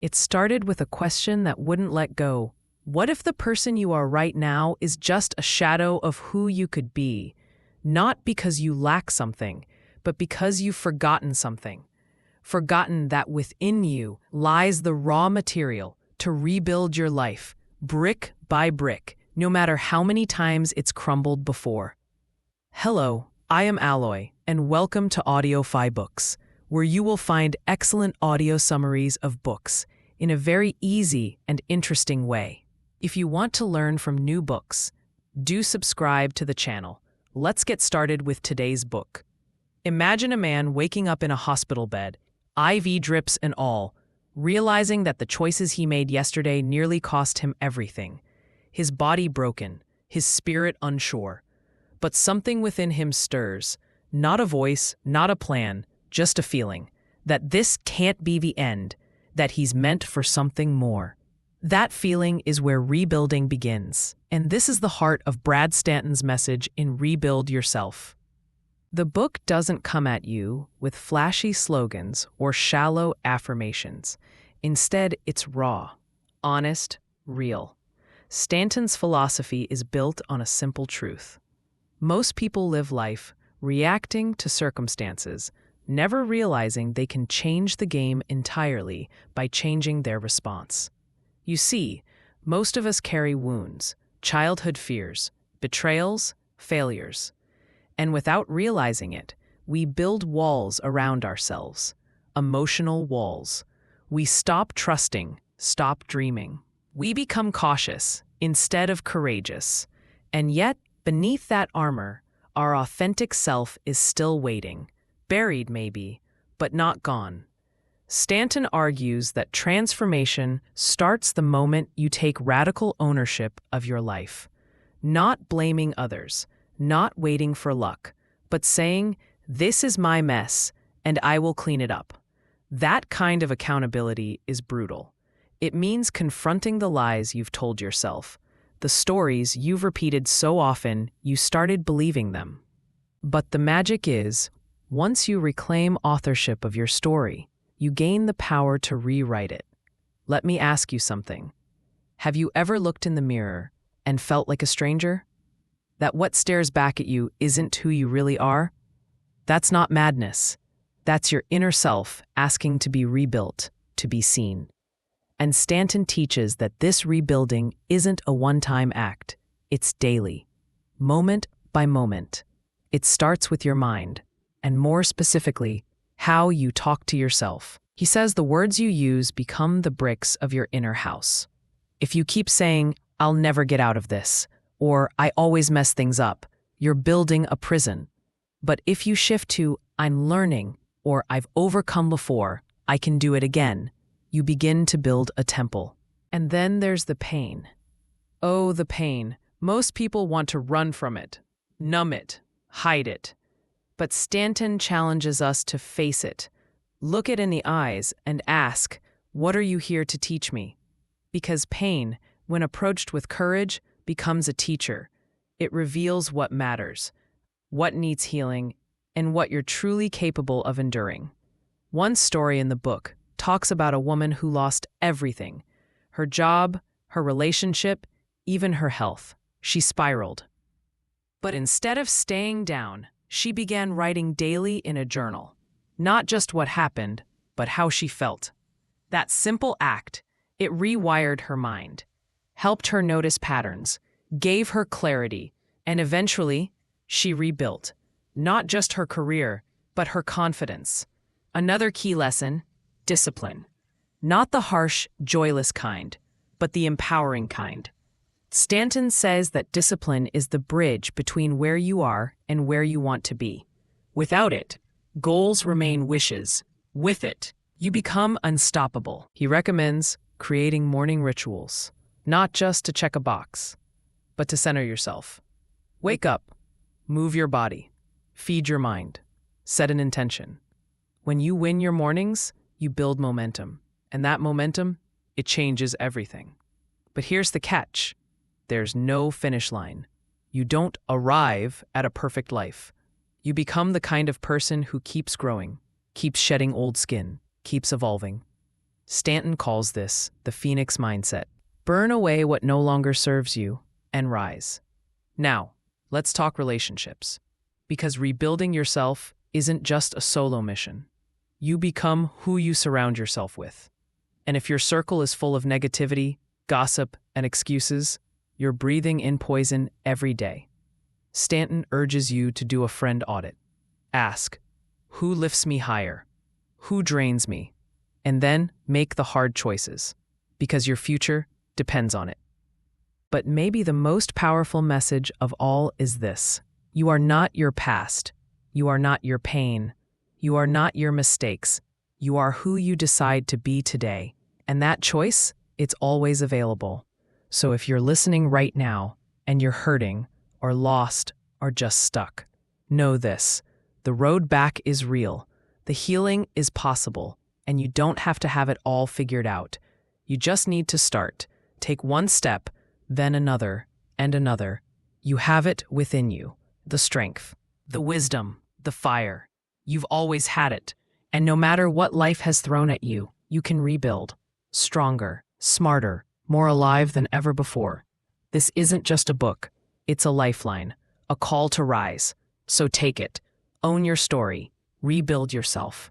It started with a question that wouldn't let go. What if the person you are right now is just a shadow of who you could be? Not because you lack something, but because you've forgotten something. Forgotten that within you lies the raw material to rebuild your life, brick by brick, no matter how many times it's crumbled before. Hello, I am Alloy, and welcome to Audiofybooks, where you will find excellent audio summaries of books in a very easy and interesting way. If you want to learn from new books, do subscribe to the channel. Let's get started with today's book. Imagine a man waking up in a hospital bed, IV drips and all, realizing that the choices he made yesterday nearly cost him everything. His body broken, his spirit unsure. But something within him stirs, not a voice, not a plan, just a feeling, that this can't be the end, that he's meant for something more. That feeling is where rebuilding begins, and this is the heart of Brad Stanton's message in Rebuild Yourself. The book doesn't come at you with flashy slogans or shallow affirmations. Instead, it's raw, honest, real. Stanton's philosophy is built on a simple truth. Most people live life reacting to circumstances, never realizing they can change the game entirely by changing their response. You see, most of us carry wounds, childhood fears, betrayals, failures. And without realizing it, we build walls around ourselves, emotional walls. We stop trusting, stop dreaming. We become cautious instead of courageous. And yet, beneath that armor, our authentic self is still waiting, buried maybe, but not gone. Stanton argues that transformation starts the moment you take radical ownership of your life, not blaming others, not waiting for luck, but saying, "This is my mess, and I will clean it up." That kind of accountability is brutal. It means confronting the lies you've told yourself, the stories you've repeated so often you started believing them. But the magic is, once you reclaim authorship of your story, you gain the power to rewrite it. Let me ask you something. Have you ever looked in the mirror and felt like a stranger? That what stares back at you isn't who you really are? That's not madness. That's your inner self asking to be rebuilt, to be seen. And Stanton teaches that this rebuilding isn't a one-time act. It's daily, moment by moment. It starts with your mind, and more specifically, how you talk to yourself. He says the words you use become the bricks of your inner house. If you keep saying, "I'll never get out of this," or "I always mess things up," you're building a prison. But if you shift to, "I'm learning," or "I've overcome before, I can do it again," you begin to build a temple. And then there's the pain. Oh, the pain. Most people want to run from it, numb it, hide it. But Stanton challenges us to face it, look it in the eyes, and ask, "What are you here to teach me?" Because pain, when approached with courage, becomes a teacher. It reveals what matters, what needs healing, and what you're truly capable of enduring. One story in the book talks about a woman who lost everything: her job, her relationship, even her health. She spiraled. But instead of staying down, she began writing daily in a journal. Not just what happened, but how she felt. That simple act, it rewired her mind, helped her notice patterns, gave her clarity, and eventually, she rebuilt. Not just her career, but her confidence. Another key lesson: discipline. Not the harsh, joyless kind, but the empowering kind. Stanton says that discipline is the bridge between where you are and where you want to be. Without it, goals remain wishes. With it, you become unstoppable. He recommends creating morning rituals, not just to check a box, but to center yourself. Wake up, move your body, feed your mind, set an intention. When you win your mornings, you build momentum, and that momentum, it changes everything. But here's the catch. There's no finish line. You don't arrive at a perfect life. You become the kind of person who keeps growing, keeps shedding old skin, keeps evolving. Stanton calls this the Phoenix mindset. Burn away what no longer serves you and rise. Now, let's talk relationships. Because rebuilding yourself isn't just a solo mission. You become who you surround yourself with. And if your circle is full of negativity, gossip, and excuses, you're breathing in poison every day. Stanton urges you to do a friend audit. Ask, who lifts me higher? Who drains me? And then make the hard choices, because your future depends on it. But maybe the most powerful message of all is this. You are not your past. You are not your pain. You are not your mistakes. You are who you decide to be today. And that choice, it's always available. So if you're listening right now and you're hurting or lost or just stuck, know this. The road back is real. The healing is possible. And you don't have to have it all figured out. You just need to start. Take one step, then another, and another. You have it within you. The strength, the wisdom, the fire. You've always had it. And no matter what life has thrown at you, you can rebuild. Stronger, smarter, more alive than ever before. This isn't just a book. It's a lifeline, a call to rise. So take it. Own your story. Rebuild yourself.